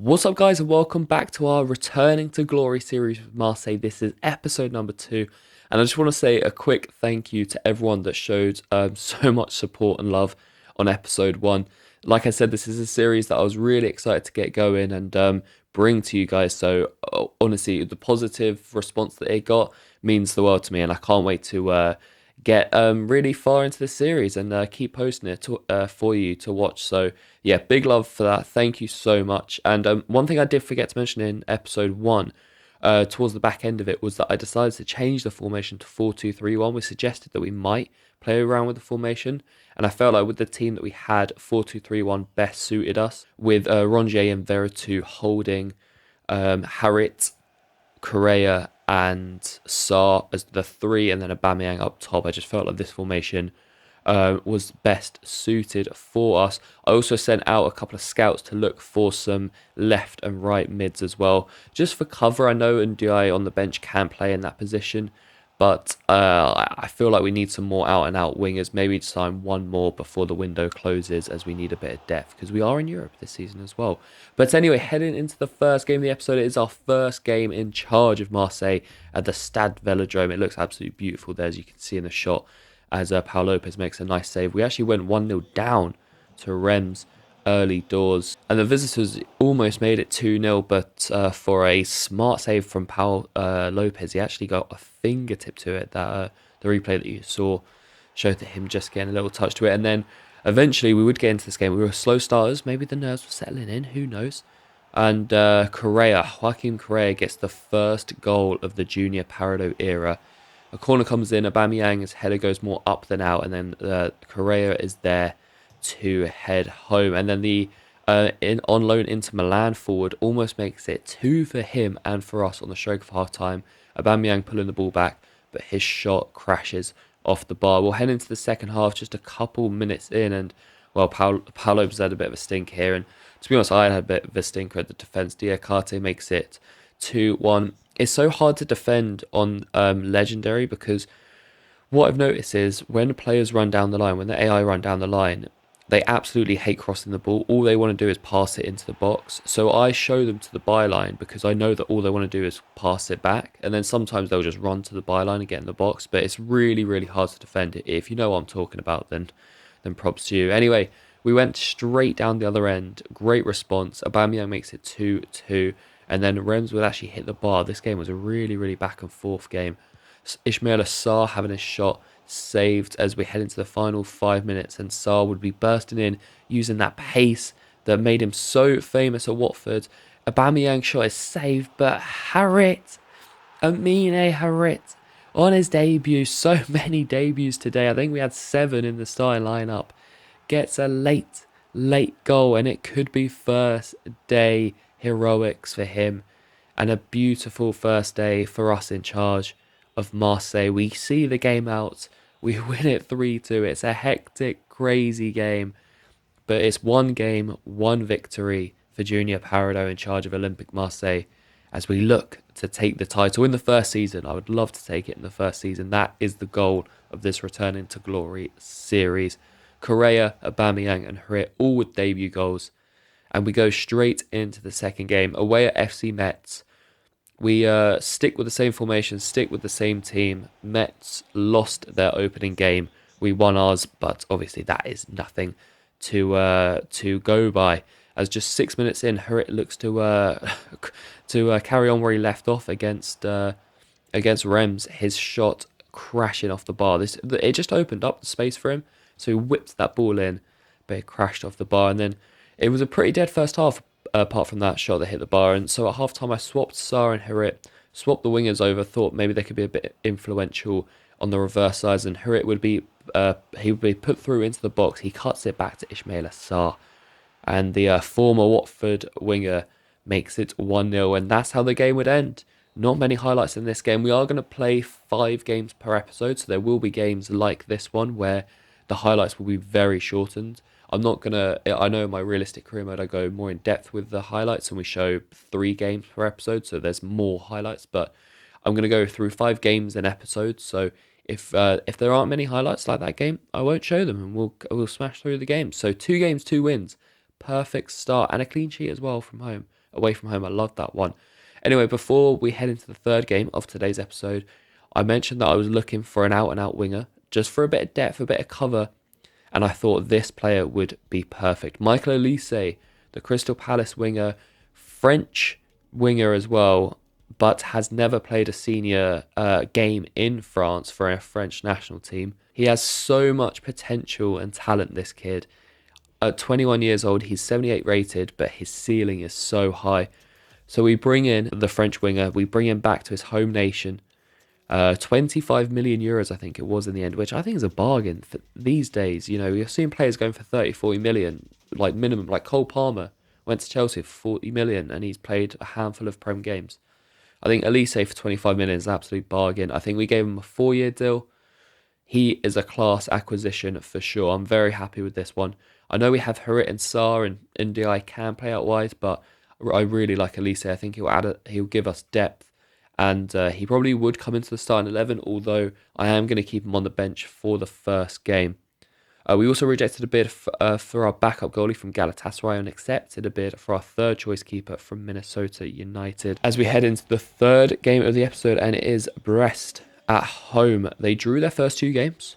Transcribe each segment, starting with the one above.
What's up, guys, and welcome back to our Returning to Glory series with Marseille. This is episode number 2, and I just want to say a quick thank you to everyone that showed so much support and love on episode 1. Like I said, this is a series that I was really excited to get going and bring to you guys. So honestly, the positive response that it got means the world to me, and I can't wait to get really far into the series and keep posting it for you to watch. So yeah, big love for that. Thank you so much. And one thing I did forget to mention in episode 1, towards the back end of it, was that I decided to change the formation to 4-2-3-1. We suggested that we might play around with the formation, and I felt like with the team that we had, 4-2-3-1 best suited us, with Rongier and Veretout holding Harit, Correa and Sarr as the 3, and then Aubameyang up top. I just felt like this formation was best suited for us. I also sent out a couple of scouts to look for some left and right mids as well, just for cover. I know Ndiaye on the bench can play in that position, but I feel like we need some more out-and-out wingers. Maybe sign one more before the window closes, as we need a bit of depth, because we are in Europe this season as well. But anyway, heading into the first game of the episode, it is our first game in charge of Marseille at the Stade Velodrome. It looks absolutely beautiful there, as you can see in the shot, as Pau Lopez makes a nice save. We actually went 1-0 down to Reims early doors, and the visitors almost made it 2-0, but for a smart save from Pau Lopez, he actually got a fingertip to it. That the replay that you saw showed that him just getting a little touch to it, and then eventually we would get into this game. We were slow starters, maybe the nerves were settling in, who knows. And Joaquim Correa gets the first goal of the Junior Parado era. A corner comes in, Aubameyang's header goes more up than out, and then Correa is there to head home. And then the on loan Inter Milan forward almost makes it 2 for him and for us on the stroke of half time. Aubameyang pulling the ball back, but his shot crashes off the bar. We'll head into the second half just a couple minutes in, and well, Pau Lopez had a bit of a stink here, and to be honest, I had a bit of a stinker at the defence. Diakate makes it 2-1. It's so hard to defend on Legendary, because what I've noticed is when players run down the line, when the AI run down the line, they absolutely hate crossing the ball. All they want to do is pass it into the box. So I show them to the byline, because I know that all they want to do is pass it back. And then sometimes they'll just run to the byline and get in the box. But it's really, really hard to defend it. If you know what I'm talking about, then props to you. Anyway, we went straight down the other end. Great response. Aubameyang makes it 2-2. And then Reims would actually hit the bar. This game was a really, really back and forth game. Ismaila Sarr having a shot saved as we head into the final 5 minutes, and Sarr would be bursting in using that pace that made him so famous at Watford. Aubameyang shot is saved, but Amine Harit on his debut, so many debuts today, I think we had 7 in the starting lineup, gets a late goal, and it could be first day heroics for him, and a beautiful first day for us in charge of Marseille. We see the game out, we win it 3-2. It's a hectic, crazy game, but it's one game, one victory for Junior Parado in charge of Olympique Marseille as we look to take the title in the first season. I would love to take it in the first season. That is the goal of this Returning to Glory series. Correa, Aubameyang and Harit all with debut goals, and we go straight into the second game away at FC Metz. We stick with the same formation, stick with the same team. Metz lost their opening game. We won ours, but obviously that is nothing to go by. As just 6 minutes in, Harit looks to carry on where he left off against Reims. His shot crashing off the bar. It just opened up the space for him, so he whipped that ball in, but it crashed off the bar. And then it was a pretty dead first half, apart from that shot that hit the bar. And so at half time I swapped Sarr and Harit, swapped the wingers over, thought maybe they could be a bit influential on the reverse sides, and Harit would be put through into the box. He cuts it back to Ismaila Sarr, and the former Watford winger makes it 1-0, and that's how the game would end. Not many highlights in this game. We are going to play 5 games per episode, so there will be games like this one where the highlights will be very shortened. I'm not going to, I know in my realistic career mode I go more in depth with the highlights and we show 3 games per episode, so there's more highlights, but I'm going to go through 5 games an episode, so if there aren't many highlights like that game, I won't show them, and we'll smash through the game. So 2 games, 2 wins, perfect start, and a clean sheet as well from home. away from home. I loved that one. Anyway, before we head into the third game of today's episode, I mentioned that I was looking for an out-and-out winger, just for a bit of depth, a bit of cover, and I thought this player would be perfect. Michael Elise, the Crystal Palace winger, French winger as well, but has never played a senior game in France for a French national team. He has so much potential and talent, this kid. At 21 years old, he's 78 rated, but his ceiling is so high. So we bring in the French winger, we bring him back to his home nation. 25 million euros, I think it was in the end, which I think is a bargain for these days. You know, you're seeing players going for 30, 40 million, like minimum, like Cole Palmer went to Chelsea for 40 million and he's played a handful of Prem games. I think Elise for 25 million is an absolute bargain. I think we gave him a 4-year deal. He is a class acquisition for sure. I'm very happy with this one. I know we have Harit and Sarr and Ndiaye can play out wide, but I really like Elise. I think he'll give us depth. And he probably would come into the starting 11, although I am going to keep him on the bench for the first game. We also rejected a bid for our backup goalie from Galatasaray and accepted a bid for our third choice keeper from Minnesota United. As we head into the third game of the episode, and it is Brest at home. They drew their first 2 games.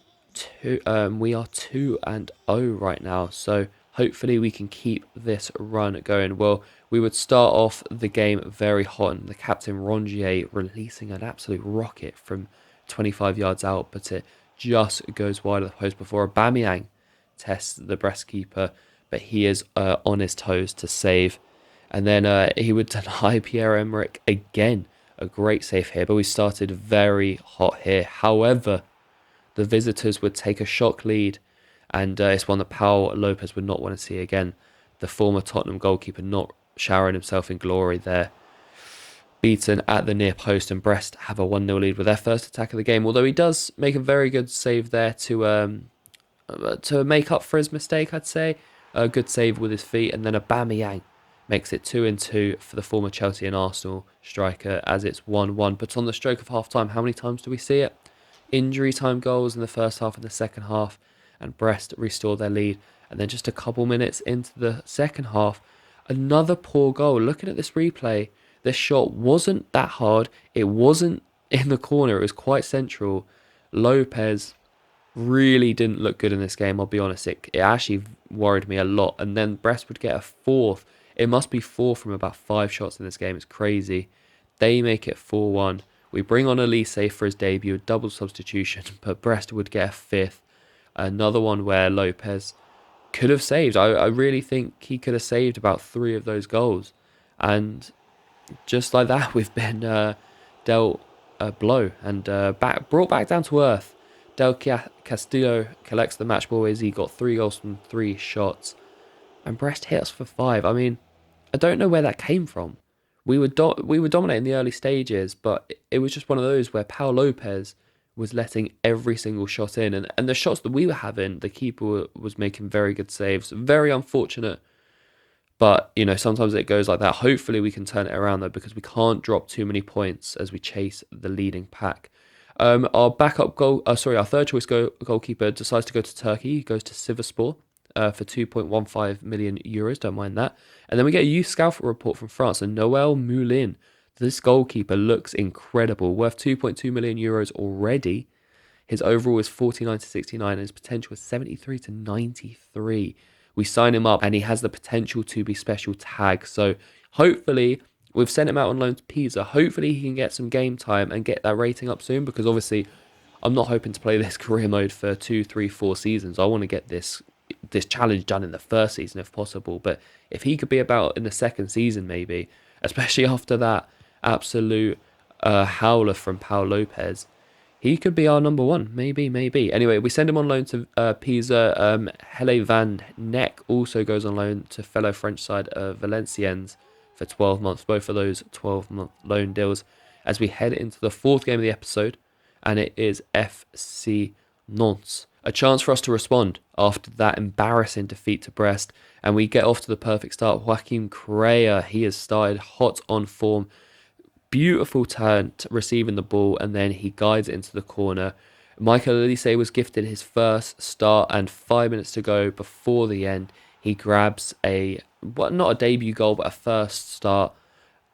We are 2-0 right now, so hopefully we can keep this run going. Well, we would start off the game very hot, and the captain Rongier releasing an absolute rocket from 25 yards out, but it just goes wide of the post before Aubameyang tests the Brest keeper, but he is on his toes to save. And then he would deny Pierre-Emerick again. A great save here, but we started very hot here. However, the visitors would take a shock lead, and it's one that Paul Lopez would not want to see again. The former Tottenham goalkeeper not showering himself in glory there. Beaten at the near post, and Brest have a 1-0 lead with their first attack of the game, although he does make a very good save there to make up for his mistake, I'd say. A good save with his feet, and then Aubameyang makes it 2-2 for the former Chelsea and Arsenal striker as it's 1-1. But on the stroke of half-time, how many times do we see it? Injury time goals in the first half and the second half, and Brest restore their lead. And then just a couple minutes into the second half, another poor goal. Looking at this replay, this shot wasn't that hard. It wasn't in the corner. It was quite central. Lopez really didn't look good in this game, I'll be honest. It actually worried me a lot. And then Brest would get a 4th. It must be 4 from about 5 shots in this game. It's crazy. They make it 4-1. We bring on Elise for his debut, a double substitution, but Brest would get a 5th. Another one where Lopez could have saved. I really think he could have saved about 3 of those goals. And just like that, we've been dealt a blow and brought back down to earth. Del Castillo collects the match ball as he got 3 goals from 3 shots. And Brest hit us for 5. I mean, I don't know where that came from. We were dominating the early stages, but it was just one of those where Paul Lopez was letting every single shot in. And the shots that we were having, the keeper was making very good saves. Very unfortunate. But, you know, sometimes it goes like that. Hopefully we can turn it around, though, because we can't drop too many points as we chase the leading pack. Our third choice goalkeeper decides to go to Turkey. He goes to Sivasspor for 2.15 million euros. Don't mind that. And then we get a youth scout report from France. And Noel Moulin, this goalkeeper looks incredible. Worth 2.2 million euros already. His overall is 49 to 69 and his potential is 73 to 93. We sign him up and he has the potential to be special tag. So hopefully, we've sent him out on loan to Pisa. Hopefully he can get some game time and get that rating up soon, because obviously I'm not hoping to play this career mode for 2, 3, 4 seasons. I want to get this challenge done in the first season if possible. But if he could be about in the second season maybe, especially after that absolute howler from Paul Lopez, he could be our number 1, maybe. Anyway, we send him on loan to Pisa. Hele van Neck also goes on loan to fellow French side Valenciennes for 12 months. Both of those 12-month loan deals. As we head into the 4th game of the episode, and it is FC Nantes. A chance for us to respond after that embarrassing defeat to Brest, and we get off to the perfect start. Joaquim Correa, he has started hot on form. Beautiful turn receiving the ball, and then he guides it into the corner. Michael Elise was gifted his first start, and 5 minutes to go before the end, he grabs a not a debut goal, but a first start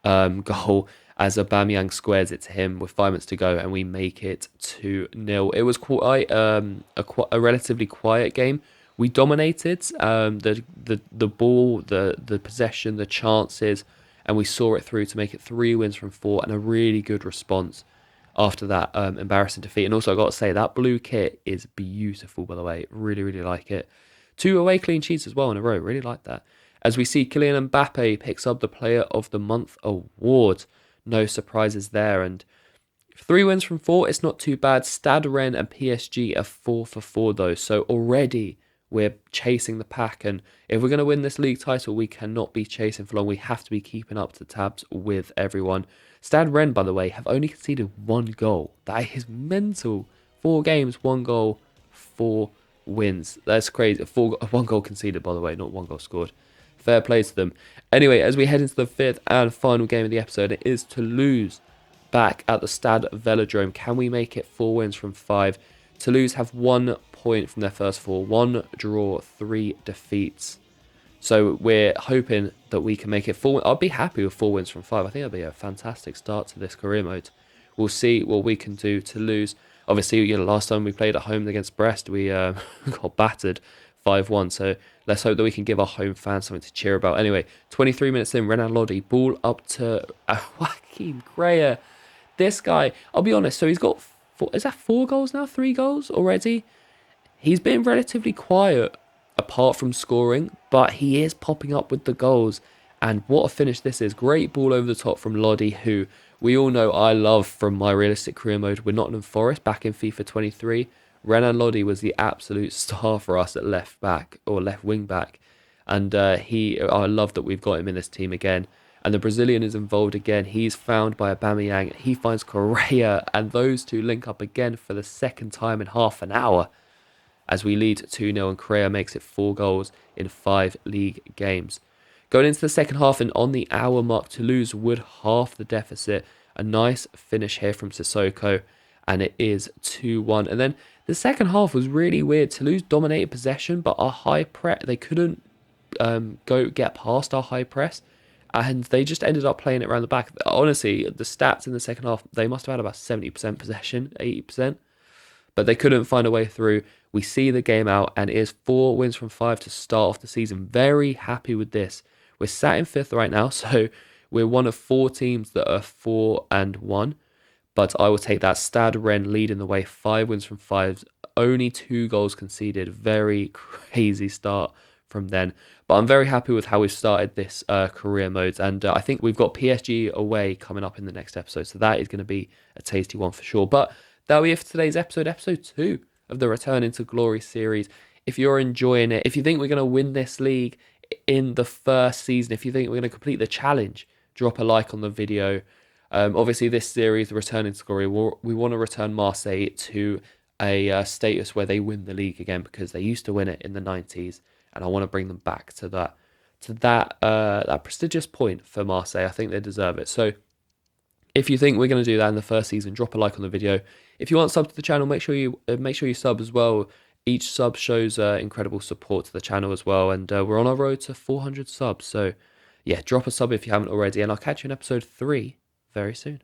goal as Aubameyang squares it to him with 5 minutes to go, and we make it 2-0. It was quite a relatively quiet game. We dominated the ball, the possession, the chances, and we saw it through to make it 3 wins from 4 and a really good response after that embarrassing defeat. And also, I got to say, that blue kit is beautiful, by the way. Really, really like it. 2 away clean sheets as well in a row. Really like that. As we see, Kylian Mbappe picks up the Player of the Month award. No surprises there. And 3 wins from 4, it's not too bad. Stade Rennes and PSG are 4 for 4 though. So already we're chasing the pack. And if we're going to win this league title, we cannot be chasing for long. We have to be keeping up to tabs with everyone. Stade Rennes, by the way, have only conceded 1 goal. That is mental. 4 games, 1 goal, 4 wins. That's crazy. 1 goal conceded, by the way, not 1 goal scored. Fair play to them. Anyway, as we head into the 5th and final game of the episode, it is Toulouse back at the Stade Velodrome. Can we make it 4 wins from 5? Toulouse have 1 point from their first 4. 1 draw, 3 defeats. So we're hoping that we can make it 4. I'll be happy with 4 wins from 5. I think that'd be a fantastic start to this career mode. We'll see what we can do. Toulouse, obviously, last time we played at home against Brest, we got battered 5-1. So let's hope that we can give our home fans something to cheer about. Anyway, 23 minutes in, Renan Lodi, ball up to Joaquin Greer. This guy, I'll be honest, so he's got, is that 4 goals now? 3 goals already? He's been relatively quiet apart from scoring, but he is popping up with the goals. And what a finish this is. Great ball over the top from Lodi, who we all know I love from my realistic career mode with Nottingham Forest back in FIFA 23. Renan Lodi was the absolute star for us at left back or left wing back. And I love that we've got him in this team again. And the Brazilian is involved again. He's found by Aubameyang. He finds Correa, and those two link up again for the second time in half an hour as we lead 2-0, and Correa makes it 4 goals in 5 league games. Going into the second half and on the hour mark, Toulouse would half the deficit. A nice finish here from Sissoko, and it is 2-1. And then the second half was really weird. Toulouse dominated possession, but our high press, they couldn't get past our high press, and they just ended up playing it around the back. Honestly, the stats in the second half, they must have had about 70% possession, 80%, but they couldn't find a way through. We see the game out, and it is 4 wins from 5 to start off the season. Very happy with this. We're sat in 5th right now, so we're one of 4 teams that are 4-1. But I will take that. Stade Rennes leading the way, 5 wins from 5, only 2 goals conceded. Very crazy start from then. But I'm very happy with how we've started this career mode. And I think we've got PSG away coming up in the next episode. So that is going to be a tasty one for sure. But that'll be it for today's episode 2 of the Return into Glory series. If you're enjoying it, if you think we're going to win this league in the first season, if you think we're going to complete the challenge, drop a like on the video. Obviously, this series, the Return into Glory, we want to return Marseille to a status where they win the league again, because they used to win it in the 90s, and I want to bring them back to that prestigious point for Marseille. I think they deserve it. So if you think we're going to do that in the first season, drop a like on the video. If you want sub to the channel, make sure you sub as well. Each sub shows incredible support to the channel as well, and we're on our road to 400 subs. So yeah, drop a sub if you haven't already, and I'll catch you in episode 3 very soon.